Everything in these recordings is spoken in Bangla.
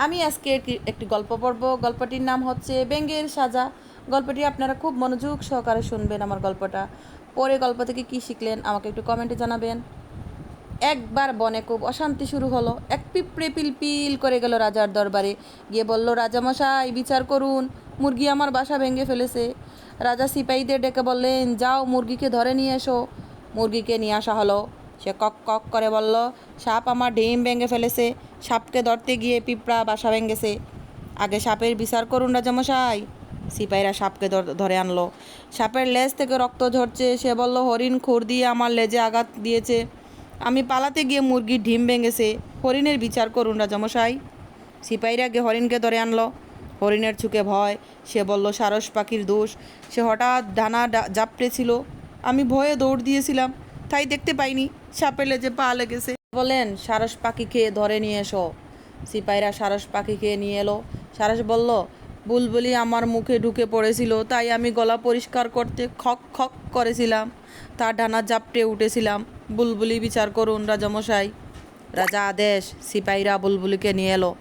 আমি আজকে একটি গল্প পড়ব। গল্পটির নাম হচ্ছে ব্যাঙের সাজা। গল্পটি আপনারা খুব মনোযোগ সহকারে শুনবেন। আমার গল্পটা পরে গল্প থেকে কী শিখলেন আমাকে একটু কমেন্টে জানাবেন। একবার বনে খুব অশান্তি শুরু হলো। এক পিঁপড়ে পিলপিল করে গেল রাজার দরবারে, গিয়ে বলল, রাজামশাই বিচার করুন, মুরগি আমার বাসা ভেঙে ফেলেছে। রাজা সিপাহীদের ডেকে বললেন, যাও মুরগিকে ধরে নিয়ে এসো। মুরগিকে নিয়ে আসা হলো। সে কক কক করে বলল, সাপ আমার ডিম ভেঙে ফেলেছে। সাপকে ধরতে গিয়ে পিঁপড়া বাসা ভেঙেছে। আগে সাপের বিচার করুন রাজামশাই। সিপাহীরা সাপকে ধরে আনলো। সাপের লেজ থেকে রক্ত ঝরছে। সে বলল, হরিণ খুর দিয়ে আমার লেজে আঘাত দিয়েছে। আমি পালাতে গিয়ে মুরগির ডিম ভেঙেছে। হরিণের বিচার করুন রাজামশাই। সিপাহীরা গিয়ে হরিণকে ধরে আনলো। হরিণের চোখে ভয়। সে বলল, সারস পাখির দোষ। সে হঠাৎ ডানা জাপটেছিল। আমি ভয়ে দৌড় দিয়েছিলাম, তাই দেখতে পাইনি সাপের লেজে পা লেগেছে। বলেন, সারস পাখিকে ধরে নিয়ে এসো। সিপাহীরা সারস পাখিকে নিয়ে এলো। সারস বলল, বুলবুলি আমার মুখে ঢুকে পড়েছিল, তাই আমি গলা পরিষ্কার করতে খক খক করেছিলাম। তার ডানা জাপটে উঠেছিলাম। বুলবুলি বিচার করুন রাজামশাই। রাজা আদেশ। সিপাহীরা বুলবুলিকে নিয়ে এলো।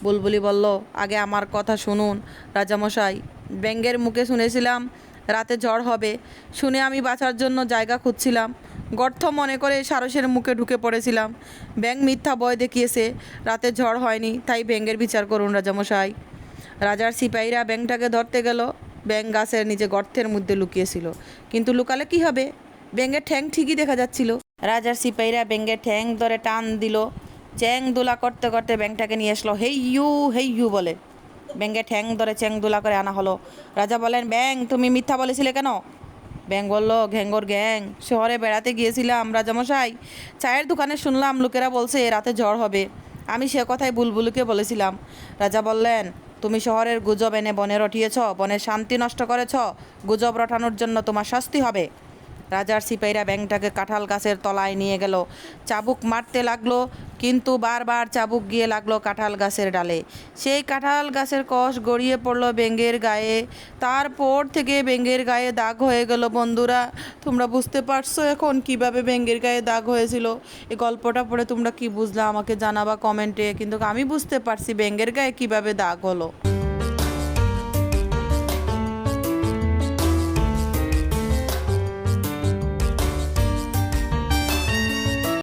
বুলবুলি বলল, আগে আমার কথা শুনুন রাজামশাই। ব্যাঙের মুখে শুনেছিলাম রাতে ঝড় হবে। শুনে আমি বাঁচার জন্য জায়গা খুঁজছিলাম। গর্ত মনে করে সারসের মুখে ঢুকে পড়েছিলাম। ব্যাঙ মিথ্যা ভয় দেখিয়েছে, রাতে ঝড় হয়নি, তাই ব্যাঙের বিচার করুন রাজামশাই। রাজার সিপাহীরা ব্যাঙটাকে ধরতে গেল। ব্যাঙ গাছের নিচে গর্তের মধ্যে লুকিয়েছিল, কিন্তু লুকালে কি হবে, ব্যাঙের ঠ্যাং ঠিকই দেখা যাচ্ছিল। রাজার সিপাহীরা ব্যাঙের ঠ্যাং ধরে টান দিল। চ্যাং দোলা করতে করতে ব্যাঙটাকে নিয়ে আসলো। হেই ইউ বলে ব্যাঙের ঠ্যাং ধরে চ্যাং দোলা করে আনা হলো। রাজা বলেন, ব্যাঙ তুমি মিথ্যা বলেছিলে কেন? ব্যাঙ বলল, ঘ্যাঙ্গর গ্যাং, শহরে বেড়াতে গিয়েছিলাম রাজামশাই। চায়ের দোকানে শুনলাম লোকেরা বলছে রাতে ঝড় হবে। আমি সে কথাই বুলবুলকে বলেছিলাম। রাজা বললেন, তুমি শহরের গুজব এনে বনে রটিয়েছ, বনের শান্তি নষ্ট করেছ। গুজব রটানোর জন্য তোমার শাস্তি হবে। রাজার সিপাহীরা ব্যাঙটাকে কাঁঠাল গাছের তলায় নিয়ে গেল। চাবুক মারতে লাগলো, কিন্তু বারবার চাবুক গিয়ে লাগলো কাঁঠাল গাছের ডালে। সেই কাঁঠাল গাছের কষ গড়িয়ে পড়লো ব্যাঙের গায়ে। তারপর থেকে ব্যাঙের গায়ে দাগ হয়ে গেল। বন্ধুরা, তোমরা বুঝতে পারছো এখন কিভাবে ব্যাঙের গায়ে দাগ হয়েছিল? এই গল্পটা পড়ে তোমরা কি বুঝলা আমাকে জানাবা কমেন্টে। কিন্তু আমি বুঝতে পারছি ব্যাঙের গায়ে কিভাবে দাগ হলো।